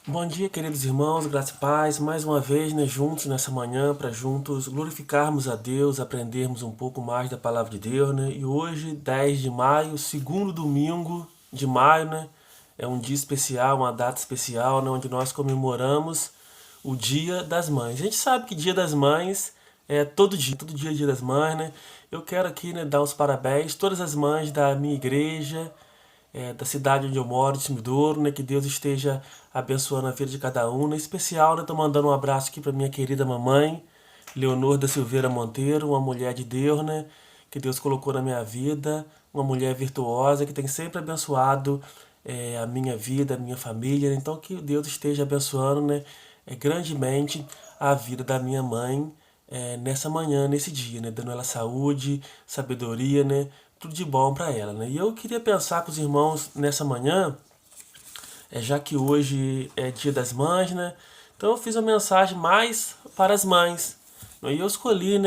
Bom dia, queridos irmãos, graça e paz, mais uma vez, juntos nessa manhã, para juntos glorificarmos a Deus, aprendermos um pouco mais da palavra de Deus, E hoje, 10 de maio, segundo domingo de maio, É um dia especial, uma data especial, Onde nós comemoramos o Dia das Mães. A gente sabe que Dia das Mães é todo dia é Dia das Mães, Eu quero aqui, dar os parabéns a todas as mães da minha igreja, da cidade onde eu moro, de Sumidouro, Que Deus esteja abençoando a vida de cada um. Em especial, Tô mandando um abraço aqui para minha querida mamãe, Leonor da Silveira Monteiro, uma mulher de Deus, Que Deus colocou na minha vida, uma mulher virtuosa que tem sempre abençoado a minha vida, a minha família. Então, que Deus esteja abençoando, grandemente a vida da minha mãe nessa manhã, nesse dia, Dando ela saúde, sabedoria, Tudo de bom para ela, E eu queria pensar com os irmãos nessa manhã, já que hoje é Dia das Mães, Então eu fiz uma mensagem mais para as mães. E eu escolhi,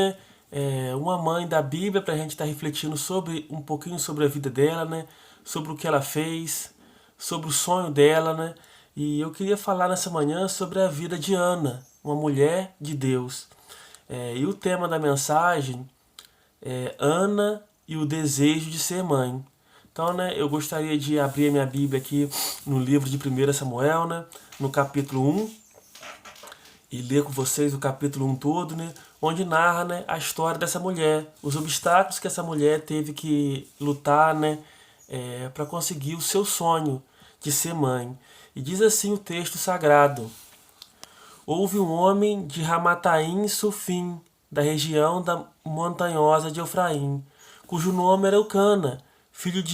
uma mãe da Bíblia para a gente estar refletindo sobre um pouquinho sobre a vida dela, Sobre o que ela fez, sobre o sonho dela, E eu queria falar nessa manhã sobre a vida de Ana, uma mulher de Deus. E o tema da mensagem é Ana e o desejo de ser mãe. Então, eu gostaria de abrir a minha Bíblia aqui no livro de 1 Samuel, no capítulo 1, e ler com vocês o capítulo 1 todo, onde narra, a história dessa mulher, os obstáculos que essa mulher teve que lutar, para conseguir o seu sonho de ser mãe. E diz assim o texto sagrado: Houve um homem de Ramataim Sufim, da região da montanhosa de Efraim, cujo nome era Eucana, filho de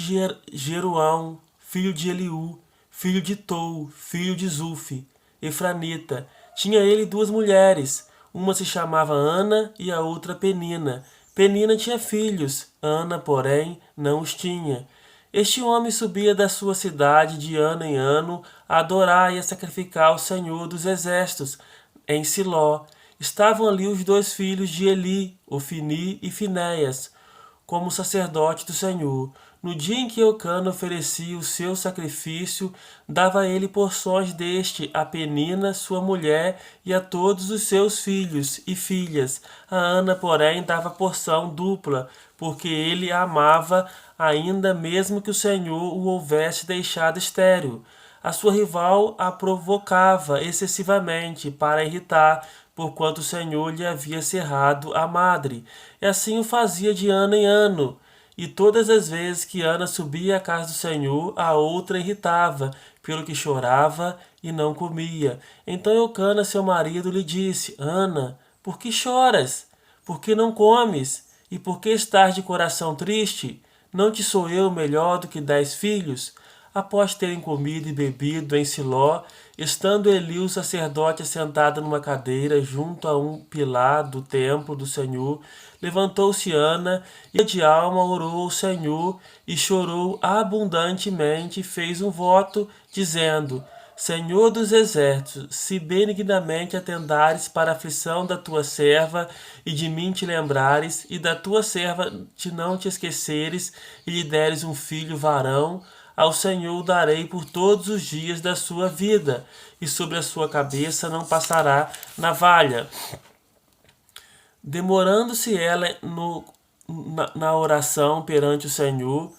Jeruão, filho de Eliú, filho de Tou, filho de Zufi, Efranita. Tinha ele duas mulheres, uma se chamava Ana e a outra Penina. Penina tinha filhos, Ana, porém, não os tinha. Este homem subia da sua cidade de ano em ano a adorar e a sacrificar ao Senhor dos Exércitos, em Siló. Estavam ali os dois filhos de Eli, Ofni e Finéias, como sacerdote do Senhor. No dia em que Eucana oferecia o seu sacrifício, dava ele porções deste a Penina, sua mulher, e a todos os seus filhos e filhas. A Ana, porém, dava porção dupla, porque ele a amava, ainda mesmo que o Senhor o houvesse deixado estéril. A sua rival a provocava excessivamente para irritar, porquanto o Senhor lhe havia cerrado a madre. E assim o fazia de ano em ano. E todas as vezes que Ana subia à casa do Senhor, a outra irritava, pelo que chorava e não comia. Então Eucana, seu marido, lhe disse: Ana, por que choras? Por que não comes? E por que estás de coração triste? Não te sou eu melhor do que 10 filhos? Após terem comido e bebido em Siló, estando Eli, o sacerdote, assentado numa cadeira junto a um pilar do templo do Senhor, levantou-se Ana e de alma orou ao Senhor e chorou abundantemente e fez um voto, dizendo: Senhor dos exércitos, se benignamente atendares para a aflição da tua serva e de mim te lembrares, e da tua serva te não te esqueceres, e lhe deres um filho varão, ao Senhor o darei por todos os dias da sua vida, e sobre a sua cabeça não passará navalha. Demorando-se ela na oração perante o Senhor,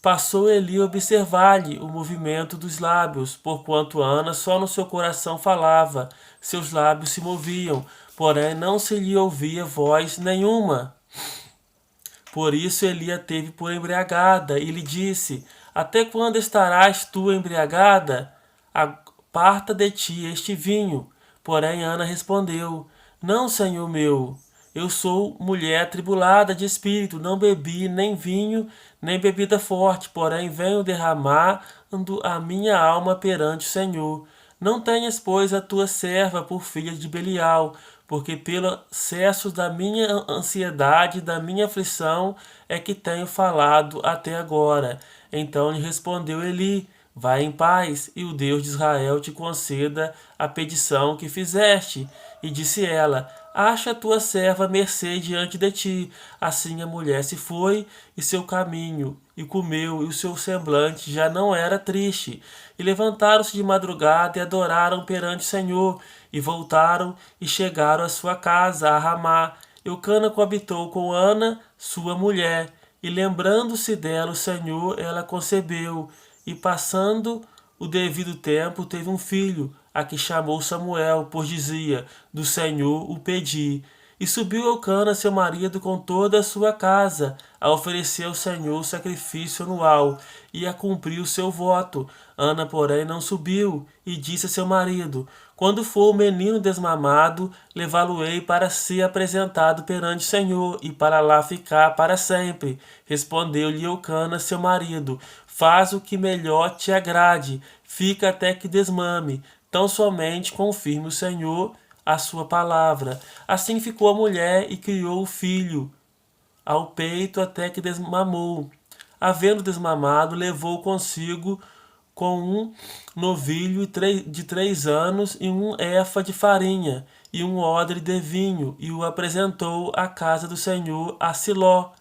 passou Eli a observar-lhe o movimento dos lábios, porquanto Ana só no seu coração falava, seus lábios se moviam, porém não se lhe ouvia voz nenhuma. Por isso Eli a teve por embriagada e lhe disse: Até quando estarás tu embriagada? Aparta de ti este vinho. Porém Ana respondeu: Não, senhor meu, eu sou mulher atribulada de espírito, não bebi nem vinho, nem bebida forte, porém venho derramando a minha alma perante o Senhor. Não tenhas, pois, a tua serva por filha de Belial, porque pelo excesso da minha ansiedade, da minha aflição, é que tenho falado até agora. Então lhe respondeu Eli: Vai em paz, e o Deus de Israel te conceda a petição que fizeste. E disse ela: Acha a tua serva mercê diante de ti. Assim a mulher se foi, e seu caminho, e comeu, e o seu semblante já não era triste. E levantaram-se de madrugada e adoraram perante o Senhor, e voltaram e chegaram à sua casa, a Ramá. Eucana coabitou com Ana, sua mulher, e lembrando-se dela o Senhor, ela concebeu, e passando o devido tempo teve um filho, a que chamou Samuel, pois dizia: Do Senhor o pedi. E subiu Eucana, seu marido, com toda a sua casa, a oferecer ao Senhor sacrifício anual, e a cumprir o seu voto. Ana, porém, não subiu, e disse a seu marido: Quando for o menino desmamado, levá-lo-ei para ser apresentado perante o Senhor, e para lá ficar para sempre. Respondeu-lhe Eucana, seu marido: Faz o que melhor te agrade, fica até que desmame. Tão somente confirme o Senhor a sua palavra. Assim ficou a mulher e criou o filho ao peito até que desmamou. Havendo desmamado, levou consigo com um novilho de 3 anos e um efa de farinha e um odre de vinho, e o apresentou à casa do Senhor a Siló.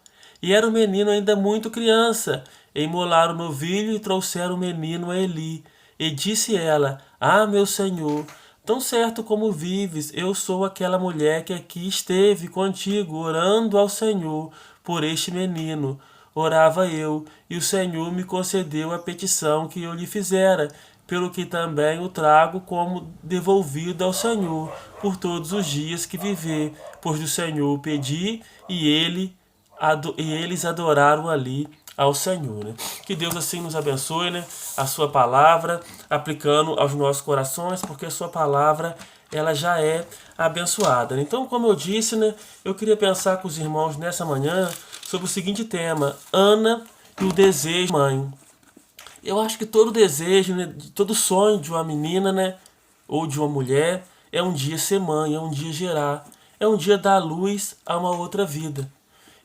E era o menino ainda muito criança. Imolaram o novilho e trouxeram o menino a Eli. E disse ela: Ah, meu senhor, tão certo como vives, eu sou aquela mulher que aqui esteve contigo, orando ao Senhor por este menino. Orava eu, e o Senhor me concedeu a petição que eu lhe fizera, pelo que também o trago como devolvido ao Senhor, por todos os dias que viver, pois do Senhor pedi, e eles adoraram ali ao Senhor, né? Que Deus assim nos abençoe, né? A sua palavra, aplicando aos nossos corações, porque a sua palavra, ela já é abençoada, né? Então, como eu disse, né? Eu queria pensar com os irmãos nessa manhã sobre o seguinte tema: Ana e o desejo de mãe. Eu acho que todo desejo, né? Todo sonho de uma menina, né? Ou de uma mulher, é um dia ser mãe, é um dia gerar, é um dia dar luz a uma outra vida.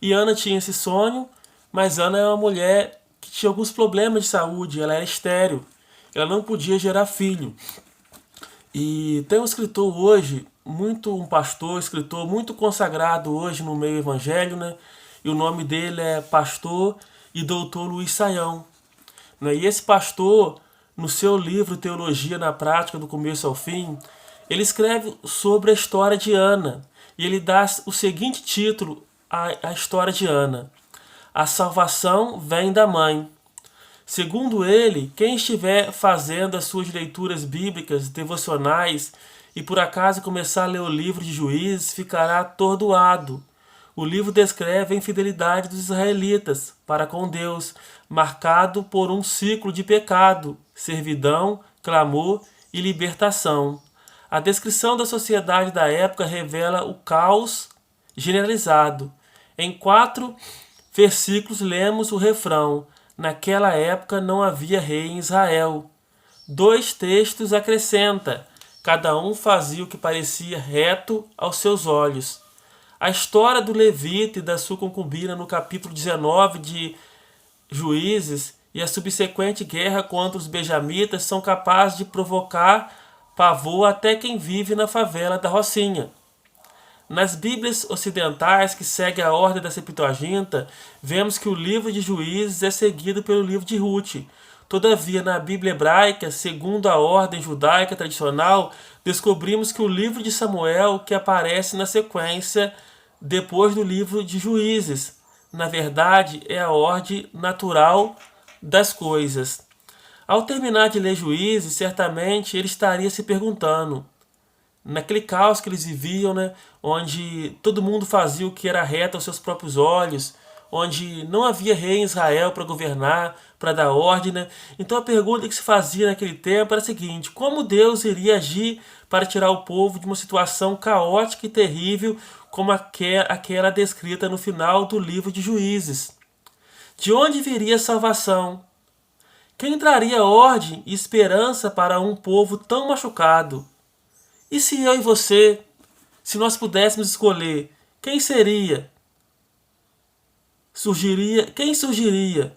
E Ana tinha esse sonho, mas Ana é uma mulher que tinha alguns problemas de saúde, ela era estéril, ela não podia gerar filho. E tem um escritor hoje, um pastor, escritor muito consagrado hoje no meio evangélico, né? E o nome dele é Pastor e Doutor Luiz Saião. Né? E esse pastor, no seu livro Teologia na Prática, do começo ao fim, ele escreve sobre a história de Ana. E ele dá o seguinte título à história de Ana: A salvação vem da mãe. Segundo ele, quem estiver fazendo as suas leituras bíblicas, devocionais, e por acaso começar a ler o livro de Juízes, ficará atordoado. O livro descreve a infidelidade dos israelitas para com Deus, marcado por um ciclo de pecado, servidão, clamor e libertação. A descrição da sociedade da época revela o caos generalizado. Em 4 versículos lemos o refrão: Naquela época não havia rei em Israel. 2 textos acrescenta: Cada um fazia o que parecia reto aos seus olhos. A história do levita e da sua concubina no capítulo 19 de Juízes e a subsequente guerra contra os benjamitas são capazes de provocar pavor até quem vive na favela da Rocinha. Nas Bíblias ocidentais, que seguem a ordem da Septuaginta, vemos que o livro de Juízes é seguido pelo livro de Ruth. Todavia, na Bíblia hebraica, segundo a ordem judaica tradicional, descobrimos que o livro de Samuel, que aparece na sequência depois do livro de Juízes, na verdade, é a ordem natural das coisas. Ao terminar de ler Juízes, certamente ele estaria se perguntando, naquele caos que eles viviam, né, onde todo mundo fazia o que era reto aos seus próprios olhos, onde não havia rei em Israel para governar, para dar ordem, né? Então a pergunta que se fazia naquele tempo era a seguinte: como Deus iria agir para tirar o povo de uma situação caótica e terrível como aquela descrita no final do livro de Juízes? De onde viria a salvação? Quem traria ordem e esperança para um povo tão machucado? E se eu e você, se nós pudéssemos escolher, quem seria? Quem surgiria?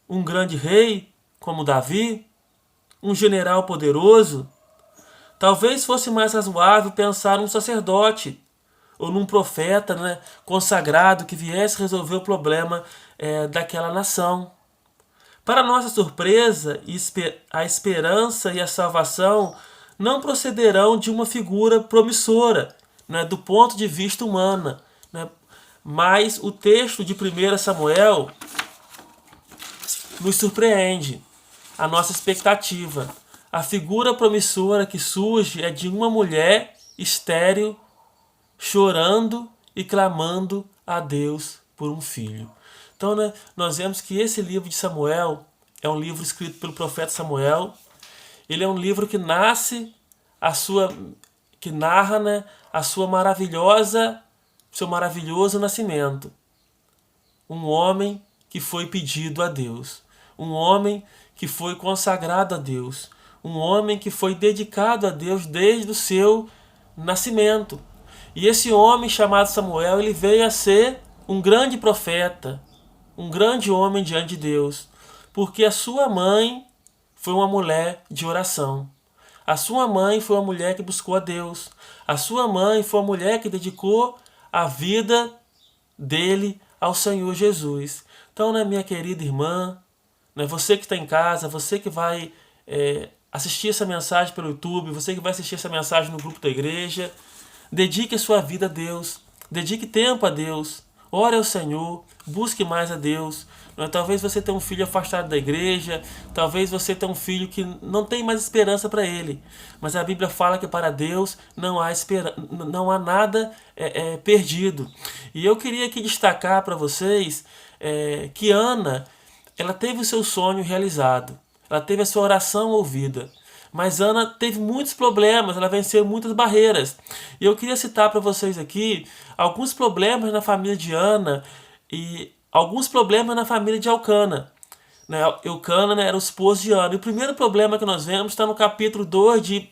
Um grande rei como Davi? um general poderoso, talvez fosse mais razoável pensar num sacerdote ou num profeta, né, consagrado que viesse resolver o problema daquela nação. Para nossa surpresa, a esperança e a salvação não procederão de uma figura promissora, né, do ponto de vista humano, né, mas o texto de 1 Samuel nos surpreende. A nossa expectativa. A figura promissora que surge é de uma mulher estéril, chorando e clamando a Deus por um filho. Então, né, nós vemos que esse livro de Samuel é um livro escrito pelo profeta Samuel. Ele é um livro que narra, né, seu maravilhoso nascimento. Um homem que foi pedido a Deus. Um homem que foi consagrado a Deus. Um homem que foi dedicado a Deus desde o seu nascimento. E esse homem chamado Samuel, ele veio a ser um grande profeta, um grande homem diante de Deus, porque a sua mãe foi uma mulher de oração. A sua mãe foi uma mulher que buscou a Deus. A sua mãe foi uma mulher que dedicou a vida dele ao Senhor Jesus. Então, né, minha querida irmã, né, você que está em casa, você que vai assistir essa mensagem pelo YouTube, você que vai assistir essa mensagem no grupo da igreja, dedique a sua vida a Deus, dedique tempo a Deus, ore ao Senhor, busque mais a Deus. Talvez você tenha um filho afastado da igreja, talvez você tenha um filho que não tem mais esperança para ele, mas a Bíblia fala que para Deus não há nada perdido. E eu queria aqui destacar para vocês que Ana, ela teve o seu sonho realizado, ela teve a sua oração ouvida. Mas Ana teve muitos problemas, ela venceu muitas barreiras. E eu queria citar para vocês aqui alguns problemas na família de Ana e alguns problemas na família de Elcana. Elcana, né, era o esposo de Ana. E o primeiro problema que nós vemos está no capítulo 2 de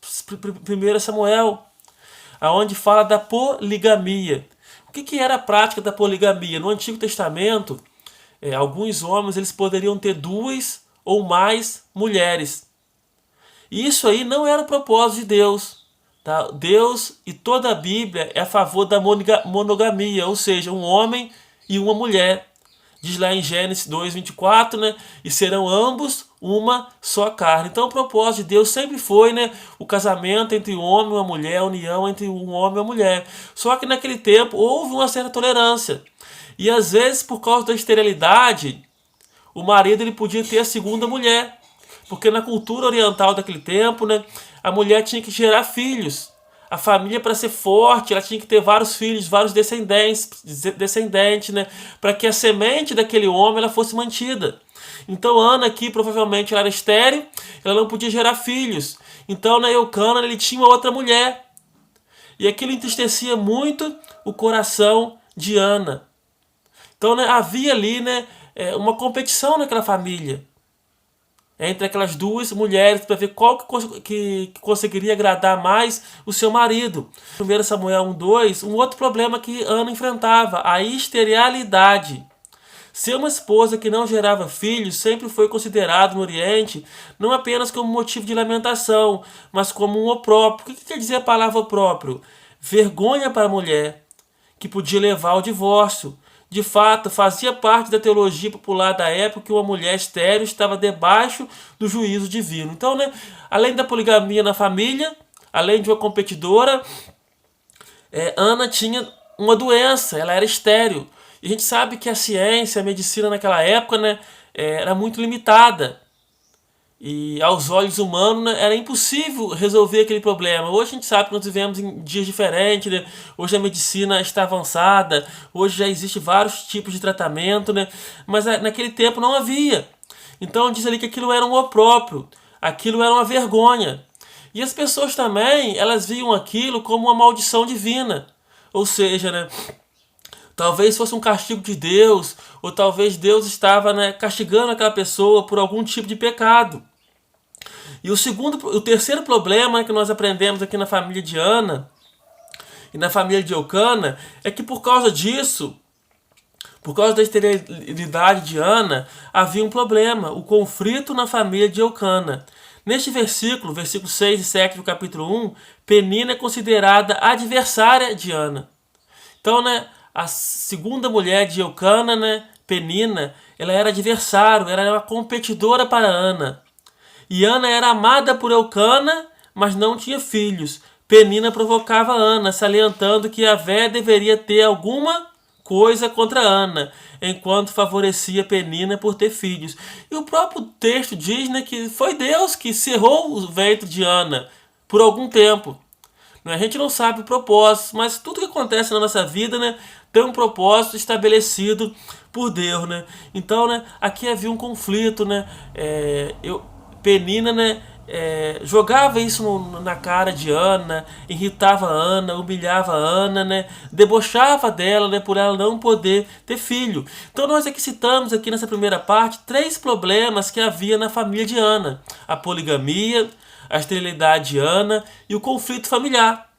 1 Samuel, onde fala da poligamia. O que era a prática da poligamia? No Antigo Testamento, alguns homens eles poderiam ter 2 ou mais mulheres. E isso aí não era o propósito de Deus. Tá? Deus e toda a Bíblia é a favor da monogamia, ou seja, um homem e uma mulher. Diz lá em Gênesis 2:24, né? E serão ambos uma só carne. Então o propósito de Deus sempre foi, né, o casamento entre um homem e uma mulher, a união entre um homem e uma mulher. Só que naquele tempo houve uma certa tolerância. E às vezes, por causa da esterilidade, o marido ele podia ter a segunda mulher. Porque na cultura oriental daquele tempo, né, a mulher tinha que gerar filhos. A família, para ser forte, ela tinha que ter vários filhos, vários descendentes, né, para que a semente daquele homem ela fosse mantida. Então Ana aqui provavelmente ela era estéril, ela não podia gerar filhos. Então, né, Elcana ele tinha uma outra mulher. E aquilo entristecia muito o coração de Ana. Então, né, havia ali, né, uma competição naquela família entre aquelas duas mulheres para ver qual que conseguiria agradar mais o seu marido. 1 Samuel 1:2, um outro problema que Ana enfrentava, a esterilidade. Ser uma esposa que não gerava filhos sempre foi considerado no Oriente não apenas como motivo de lamentação, mas como um opróbrio. O que quer dizer a palavra opróbrio? Vergonha para a mulher, que podia levar ao divórcio. De fato, fazia parte da teologia popular da época que uma mulher estéril estava debaixo do juízo divino. Então, né, além da poligamia na família, além de uma competidora, Ana tinha uma doença, ela era estéril. E a gente sabe que a ciência, a medicina naquela época, né, era muito limitada. E aos olhos humanos, né, era impossível resolver aquele problema. Hoje a gente sabe que nós vivemos em dias diferentes, né? Hoje a medicina está avançada, hoje já existem vários tipos de tratamento, né? Mas naquele tempo não havia. Então diz ali que aquilo era um opróbrio, aquilo era uma vergonha. E as pessoas também, elas viam aquilo como uma maldição divina. Ou seja, né, talvez fosse um castigo de Deus, ou talvez Deus estava, né, castigando aquela pessoa por algum tipo de pecado. E o terceiro problema que nós aprendemos aqui na família de Ana e na família de Elcana é que por causa disso, por causa da esterilidade de Ana, havia um problema, o conflito na família de Elcana. Neste versículo, versículo 6 e 7 do capítulo 1, Penina é considerada adversária de Ana. Então, né, a segunda mulher de Eucana, né, Penina, ela era adversário, ela era uma competidora para Ana. E Ana era amada por Eucana, mas não tinha filhos. Penina provocava Ana, salientando que Yahvé deveria ter alguma coisa contra Ana, enquanto favorecia Penina por ter filhos. E o próprio texto diz, né, que foi Deus que cerrou o ventre de Ana por algum tempo. A gente não sabe o propósito, mas tudo que acontece na nossa vida, né, tem um propósito estabelecido por Deus, né? Então, né, aqui havia um conflito, né? Penina, né, jogava isso na cara de Ana, irritava Ana, humilhava Ana, né, debochava dela, né, por ela não poder ter filho. Então nós aqui citamos aqui nessa primeira parte 3 problemas que havia na família de Ana: a poligamia, a esterilidade de Ana e o conflito familiar.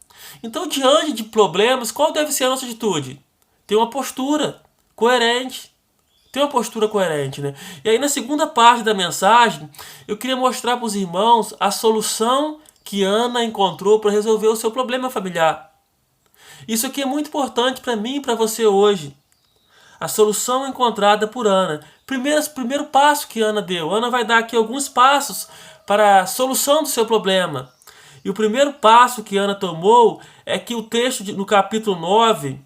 Então, diante de problemas, qual deve ser a nossa atitude? Ter uma postura coerente. Ter uma postura coerente, né? E aí, na segunda parte da mensagem, eu queria mostrar para os irmãos a solução que Ana encontrou para resolver o seu problema familiar. Isso aqui é muito importante para mim e para você hoje. A solução encontrada por Ana. Primeiro passo que Ana deu. Ana vai dar aqui alguns passos para a solução do seu problema. E o primeiro passo que Ana tomou é que o texto no capítulo 9,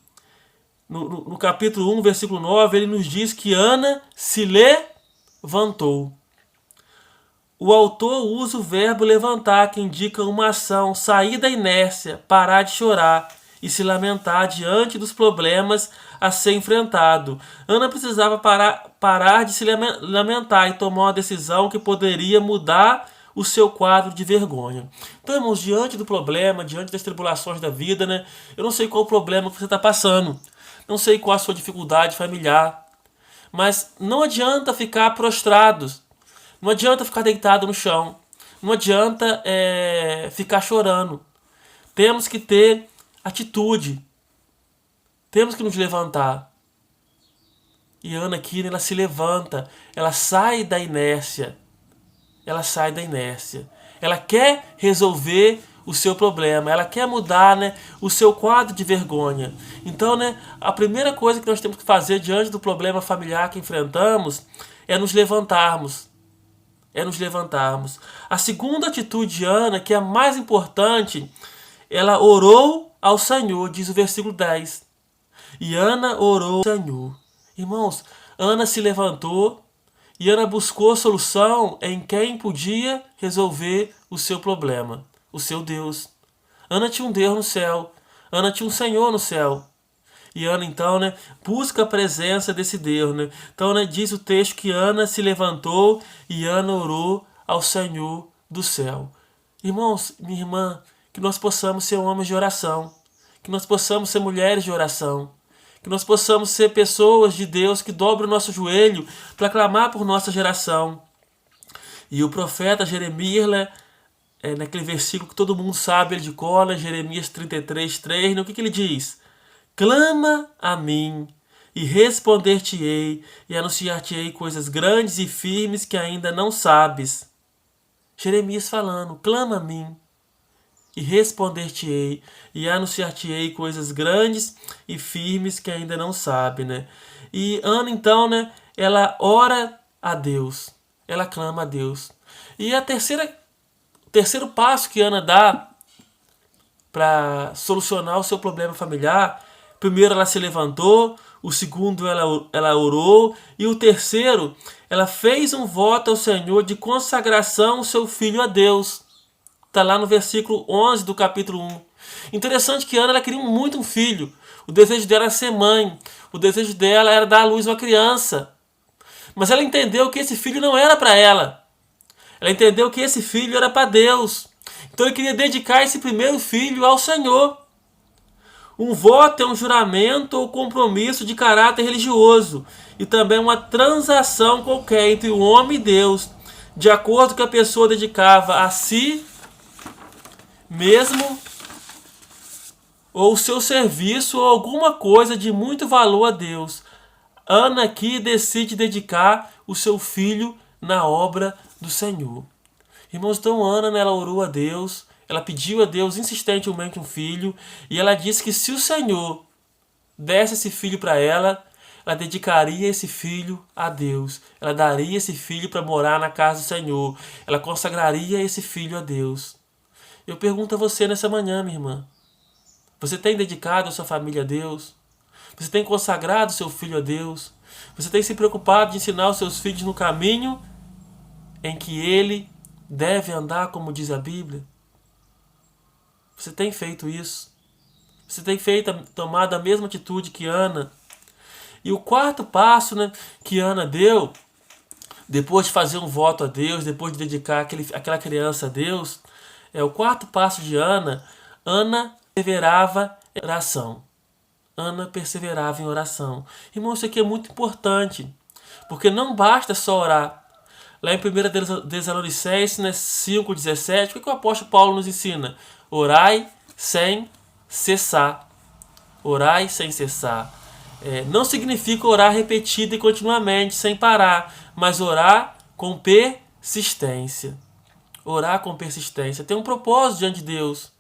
no capítulo 1, versículo 9, ele nos diz que Ana se levantou. O autor usa o verbo levantar, que indica uma ação, sair da inércia, parar de chorar e se lamentar diante dos problemas a ser enfrentado. Ana precisava parar de se lamentar e tomar uma decisão que poderia mudar o seu quadro de vergonha. Então, irmãos, diante do problema, diante das tribulações da vida, né? Eu não sei qual o problema que você está passando. Não sei qual a sua dificuldade familiar. Mas não adianta ficar prostrados. Não adianta ficar deitado no chão. Não adianta ficar chorando. Temos que ter atitude. Temos que nos levantar. E Ana aqui, ela se levanta. Ela sai da inércia. Ela sai da inércia. Ela quer resolver o seu problema. Ela quer mudar, né, o seu quadro de vergonha. Então, né, a primeira coisa que nós temos que fazer diante do problema familiar que enfrentamos é nos levantarmos. É nos levantarmos. A segunda atitude de Ana, que é a mais importante, ela orou ao Senhor, diz o versículo 10. E Ana orou ao Senhor. Irmãos, Ana se levantou e Ana buscou solução em quem podia resolver o seu problema, o seu Deus. Ana tinha um Deus no céu. Ana tinha um Senhor no céu. E Ana, então, né, busca a presença desse Deus. Né? Então, né, diz o texto que Ana se levantou e Ana orou ao Senhor do céu. Irmãos, minha irmã, que nós possamos ser homens de oração. Que nós possamos ser mulheres de oração. Que nós possamos ser pessoas de Deus que dobram o nosso joelho para clamar por nossa geração. E o profeta Jeremias, naquele versículo que todo mundo sabe, ele de cor, Jeremias 33:3, o que ele diz? Clama a mim, e responder-te-ei, e anunciar-te-ei coisas grandes e firmes que ainda não sabes. Jeremias falando, clama a mim, e responder-te-ei, e anunciar-te-ei coisas grandes e firmes que ainda não sabe, né? E Ana, então, né, ela ora a Deus, ela clama a Deus. E o terceiro passo que Ana dá para solucionar o seu problema familiar, primeiro ela se levantou, o segundo ela orou, e o terceiro, ela fez um voto ao Senhor de consagração ao seu filho a Deus. Está lá no versículo 11 do capítulo 1. Interessante que Ana ela queria muito um filho. O desejo dela era ser mãe. O desejo dela era dar à luz uma criança. Mas ela entendeu que esse filho não era para ela. Ela entendeu que esse filho era para Deus. Então ele queria dedicar esse primeiro filho ao Senhor. Um voto é um juramento ou compromisso de caráter religioso. E também uma transação qualquer entre o homem e Deus. De acordo com que a pessoa dedicava a si mesmo ou seu serviço ou alguma coisa de muito valor a Deus. Ana aqui decide dedicar o seu filho na obra do Senhor. Irmãos, então Ana, né, ela orou a Deus, ela pediu a Deus insistentemente um filho, e ela disse que se o Senhor desse esse filho para ela, ela dedicaria esse filho a Deus. Ela daria esse filho para morar na casa do Senhor. Ela consagraria esse filho a Deus. Eu pergunto a você nessa manhã, minha irmã. Você tem dedicado a sua família a Deus? Você tem consagrado seu filho a Deus? Você tem se preocupado de ensinar os seus filhos no caminho em que ele deve andar, como diz a Bíblia? Você tem feito isso? Você tem tomado a mesma atitude que Ana? E o quarto passo, né, que Ana deu, depois de fazer um voto a Deus, depois de dedicar aquela criança a Deus, o quarto passo de Ana. Ana perseverava em oração. Ana perseverava em oração. Irmão, isso aqui é muito importante, porque não basta só orar. Lá em 1 Tessalonicenses, né, 5,17, o que o apóstolo Paulo nos ensina? Orai sem cessar. Orai sem cessar. Não significa orar repetida e continuamente, sem parar, mas orar com persistência. Orar com persistência. Tem um propósito diante de Deus.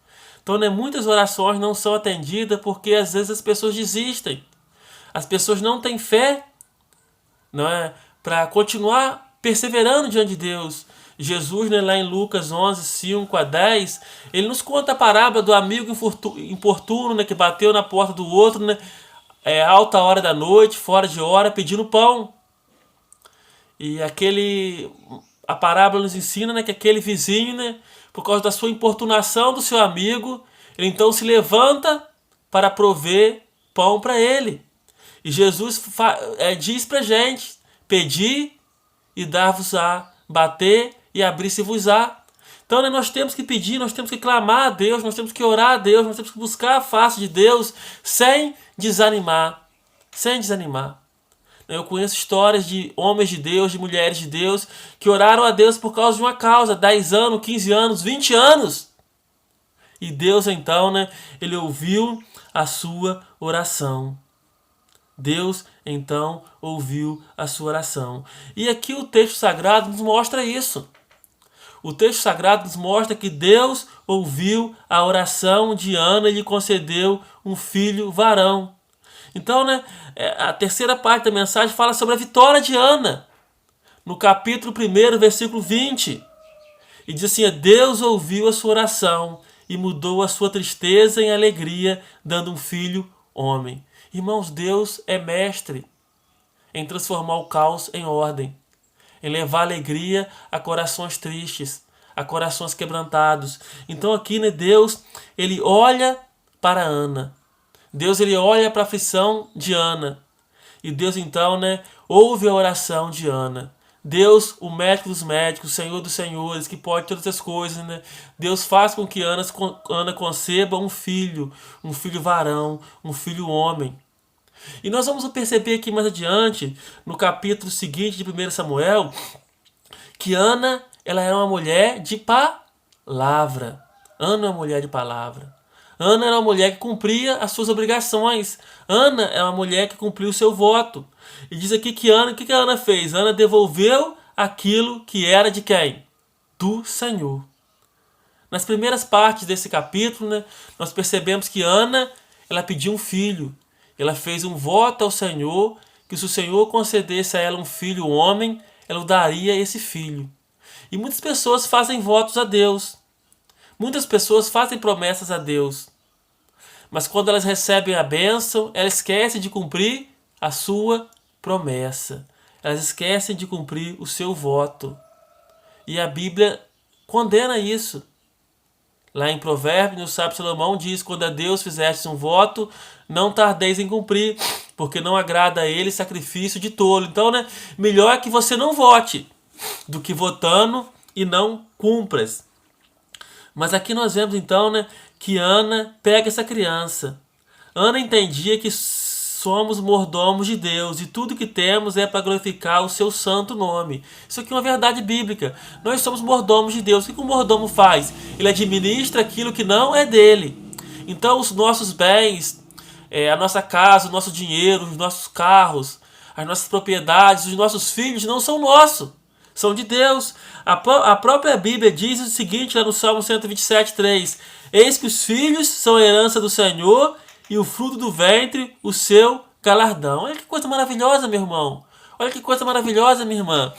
Então, né, muitas orações não são atendidas porque às vezes as pessoas desistem. As pessoas não têm fé, não é, para continuar perseverando diante de Deus. Jesus, né, lá em Lucas 11, 5 a 10, ele nos conta a parábola do amigo importuno, né, que bateu na porta do outro, né, alta hora da noite, fora de hora, pedindo pão. E a parábola nos ensina, né, que aquele vizinho, né, por causa da sua importunação do seu amigo, ele então se levanta para prover pão para ele. E Jesus diz para a gente: pedi e dar-vos-á, bater e abrir-se-vos-á. Então, né, nós temos que pedir, nós temos que clamar a Deus, nós temos que orar a Deus, nós temos que buscar a face de Deus sem desanimar. Sem desanimar. Eu conheço histórias de homens de Deus, de mulheres de Deus, que oraram a Deus por causa de uma causa, 10 anos, 15 anos, 20 anos. E Deus então, né, ele ouviu a sua oração. Deus então ouviu a sua oração. E aqui o texto sagrado nos mostra isso. O texto sagrado nos mostra que Deus ouviu a oração de Ana e lhe concedeu um filho varão. Então, né, a terceira parte da mensagem fala sobre a vitória de Ana. No capítulo 1, versículo 20. E diz assim: Deus ouviu a sua oração e mudou a sua tristeza em alegria, dando um filho homem. Irmãos, Deus é mestre em transformar o caos em ordem, em levar alegria a corações tristes, a corações quebrantados. Então aqui, né, Deus, ele olha para Ana. Deus, ele olha para a aflição de Ana. E Deus então, né, ouve a oração de Ana. Deus, o médico dos médicos, o Senhor dos senhores, que pode todas as coisas, né? Deus faz com que Ana conceba um filho varão, um filho homem. E nós vamos perceber aqui mais adiante, no capítulo seguinte de 1 Samuel, que Ana, ela era uma mulher de palavra. Ana é uma mulher de palavra. Ana era uma mulher que cumpria as suas obrigações. Ana é uma mulher que cumpriu o seu voto. E diz aqui que Ana, o que a Ana fez? Ana devolveu aquilo que era de quem? Do Senhor. Nas primeiras partes desse capítulo, né, nós percebemos que Ana, ela pediu um filho. Ela fez um voto ao Senhor, que se o Senhor concedesse a ela um filho homem, ela daria esse filho. E muitas pessoas fazem votos a Deus. Muitas pessoas fazem promessas a Deus. Mas quando elas recebem a bênção, elas esquecem de cumprir a sua promessa. Elas esquecem de cumprir o seu voto. E a Bíblia condena isso. Lá em Provérbios, no sábio Salomão diz: quando a Deus fizeste um voto, não tardeis em cumprir, porque não agrada a ele sacrifício de tolo. Então, né, melhor é que você não vote do que votando e não cumpras. Mas aqui nós vemos então, né, que Ana pega essa criança. Ana entendia que somos mordomos de Deus e tudo que temos é para glorificar o seu santo nome. Isso aqui é uma verdade bíblica. Nós somos mordomos de Deus. O que o mordomo faz? Ele administra aquilo que não é dele. Então os nossos bens, a nossa casa, o nosso dinheiro, os nossos carros, as nossas propriedades, os nossos filhos não são nossos. são de Deus. A própria Bíblia diz o seguinte lá no Salmo 127:3: Eis que os filhos são herança do Senhor e o fruto do ventre o seu galardão. Olha que coisa maravilhosa, meu irmão. Olha que coisa maravilhosa, minha irmã.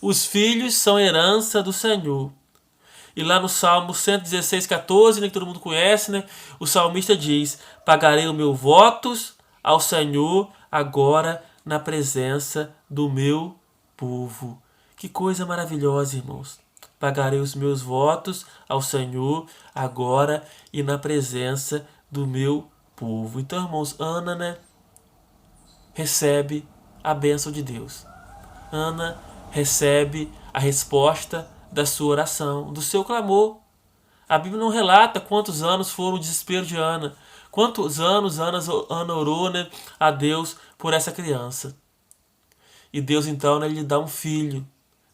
Os filhos são herança do Senhor. E lá no Salmo 116:14, né, que todo mundo conhece, né, o salmista diz: Pagarei os meus votos ao Senhor agora na presença do meu povo. Que coisa maravilhosa, irmãos. Pagarei os meus votos ao Senhor agora e na presença do meu povo. Então, irmãos, Ana, né, recebe a bênção de Deus. Ana recebe a resposta da sua oração, do seu clamor. A Bíblia não relata quantos anos foram o desespero de Ana, quantos anos Ana orou, né, a Deus por essa criança. E Deus então, né, lhe dá um filho.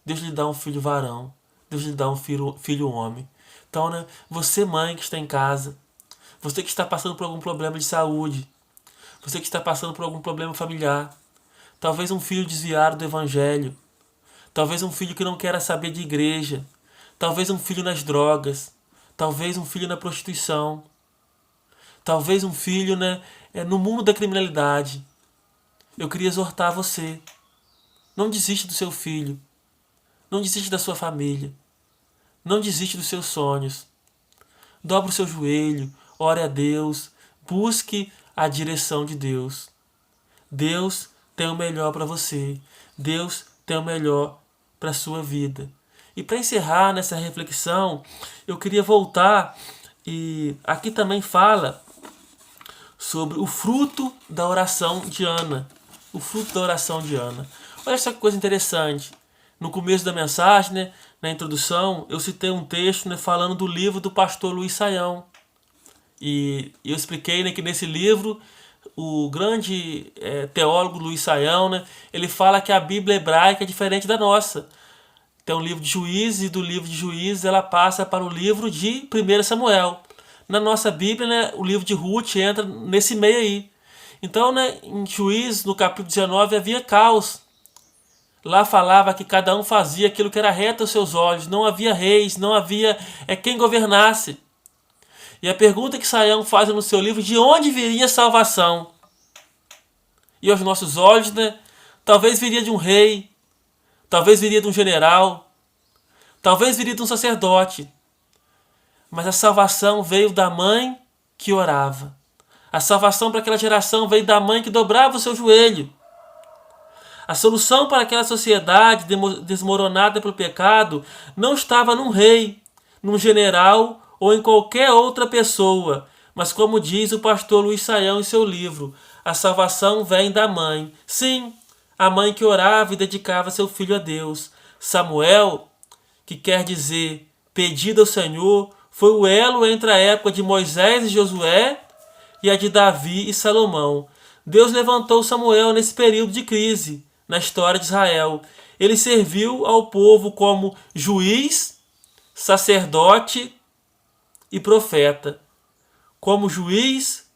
Deus lhe dá um filho varão. Deus lhe dá um filho homem. Então, né, você mãe que está em casa, você que está passando por algum problema de saúde, você que está passando por algum problema familiar, talvez um filho desviado do evangelho, talvez um filho que não quer saber de igreja, talvez um filho nas drogas, talvez um filho na prostituição, talvez um filho, né, no mundo da criminalidade. Eu queria exortar você. Não desiste do seu filho. Não desiste da sua família. Não desiste dos seus sonhos. Dobre o seu joelho, ore a Deus, busque a direção de Deus. Deus tem o melhor para você. Deus tem o melhor para a sua vida. E para encerrar nessa reflexão, eu queria voltar e aqui também fala sobre o fruto da oração de Ana. O fruto da oração de Ana. Olha só que coisa interessante. No começo da mensagem, né, na introdução, eu citei um texto, né, falando do livro do pastor Luiz Saião. E eu expliquei, né, que nesse livro, o grande teólogo Luiz Saião, né, ele fala que a Bíblia hebraica é diferente da nossa. Tem um livro de Juízes e do livro de Juízes ela passa para o livro de 1 Samuel. Na nossa Bíblia, né, o livro de Ruth entra nesse meio aí. Então, né, em Juízes, no capítulo 19, havia caos. Lá falava que cada um fazia aquilo que era reto aos seus olhos. Não havia reis, não havia quem governasse. E a pergunta que Saião faz no seu livro: de onde viria a salvação? E aos nossos olhos, né, talvez viria de um rei, talvez viria de um general, talvez viria de um sacerdote. Mas a salvação veio da mãe que orava. A salvação para aquela geração veio da mãe que dobrava o seu joelho. A solução para aquela sociedade desmoronada pelo pecado não estava num rei, num general ou em qualquer outra pessoa, mas como diz o pastor Luiz Saião em seu livro, a salvação vem da mãe. Sim, a mãe que orava e dedicava seu filho a Deus. Samuel, que quer dizer pedido ao Senhor, foi o elo entre a época de Moisés e Josué e a de Davi e Salomão. Deus levantou Samuel nesse período de crise na história de Israel. Ele serviu ao povo como juiz, sacerdote e profeta. Como juiz,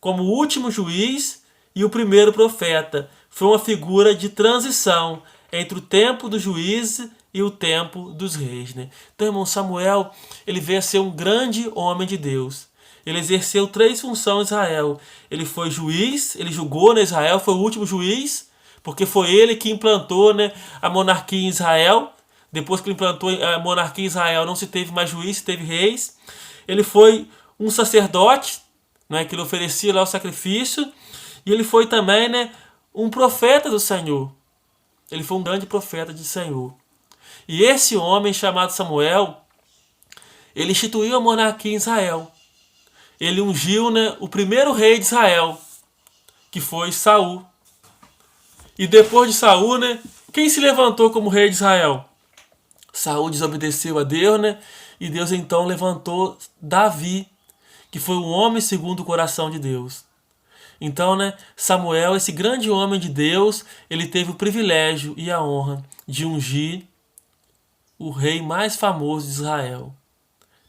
como último juiz e o primeiro profeta. Foi uma figura de transição entre o tempo do juiz e o tempo dos reis, né? Então, irmão, Samuel, ele veio a ser um grande homem de Deus. Ele exerceu 3 funções em Israel. Ele foi juiz, ele julgou, né, Israel, foi o último juiz, porque foi ele que implantou, né, a monarquia em Israel. Depois que ele implantou a monarquia em Israel, não se teve mais juiz, se teve reis. Ele foi um sacerdote, né, que ele oferecia lá o sacrifício. E ele foi também, né, um profeta do Senhor. Ele foi um grande profeta do Senhor. E esse homem chamado Samuel, ele instituiu a monarquia em Israel. Ele ungiu, né, o primeiro rei de Israel, que foi Saul. E depois de Saul, né, quem se levantou como rei de Israel? Saul desobedeceu a Deus, né? E Deus então levantou Davi, que foi um homem segundo o coração de Deus. Então, né, Samuel, esse grande homem de Deus, ele teve o privilégio e a honra de ungir o rei mais famoso de Israel.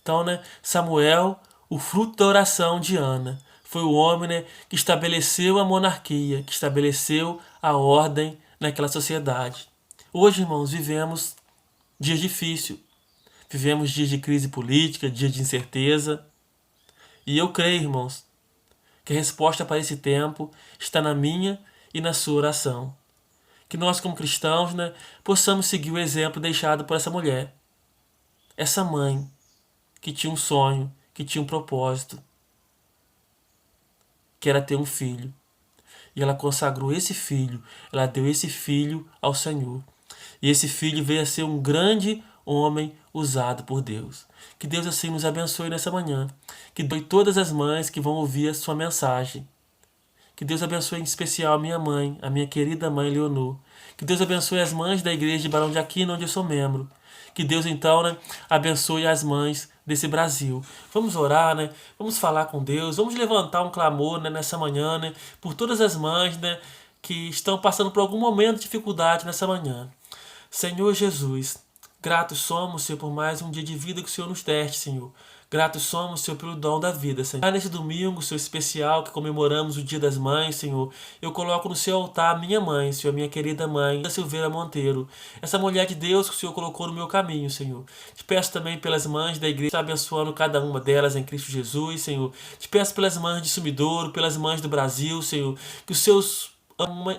Então, né, Samuel, o fruto da oração de Ana, foi o homem, né, que estabeleceu a monarquia, que estabeleceu a ordem naquela sociedade. Hoje, irmãos, vivemos Dia difícil. Vivemos dias de crise política, dias de incerteza. E eu creio, irmãos, que a resposta para esse tempo está na minha e na sua oração. Que nós, como cristãos, possamos seguir o exemplo deixado por essa mulher. Essa mãe que tinha um sonho, que tinha um propósito, que era ter um filho. E ela consagrou esse filho, ela deu esse filho ao Senhor. E esse filho veio a ser um grande homem usado por Deus. Que Deus assim nos abençoe nessa manhã. Que abençoe todas as mães que vão ouvir a sua mensagem. Que Deus abençoe em especial a minha mãe, a minha querida mãe Leonor. Que Deus abençoe as mães da igreja de Barão de Aquino, onde eu sou membro. Que Deus então abençoe as mães desse Brasil. Vamos orar, Vamos falar com Deus. Vamos levantar um clamor nessa manhã, por todas as mães, que estão passando por algum momento de dificuldade nessa manhã. Senhor Jesus, gratos somos, Senhor, por mais um dia de vida que o Senhor nos deste, Senhor. Gratos somos, Senhor, pelo dom da vida, Senhor. Nesse domingo, Senhor, especial, que comemoramos o Dia das Mães, Senhor, eu coloco no seu altar a minha mãe, Senhor, minha querida mãe, a Silveira Monteiro, essa mulher de Deus que o Senhor colocou no meu caminho, Senhor. Te peço também pelas mães da igreja, abençoando cada uma delas em Cristo Jesus, Senhor. Te peço pelas mães de Sumidouro, pelas mães do Brasil, Senhor, que os seus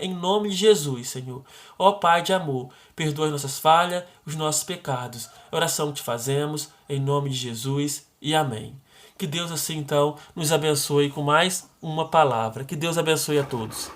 em nome de Jesus, Senhor. Ó Pai de amor, perdoa nossas falhas, os nossos pecados. A oração que te fazemos, em nome de Jesus, e amém. Que Deus assim então nos abençoe com mais uma palavra. Que Deus abençoe a todos.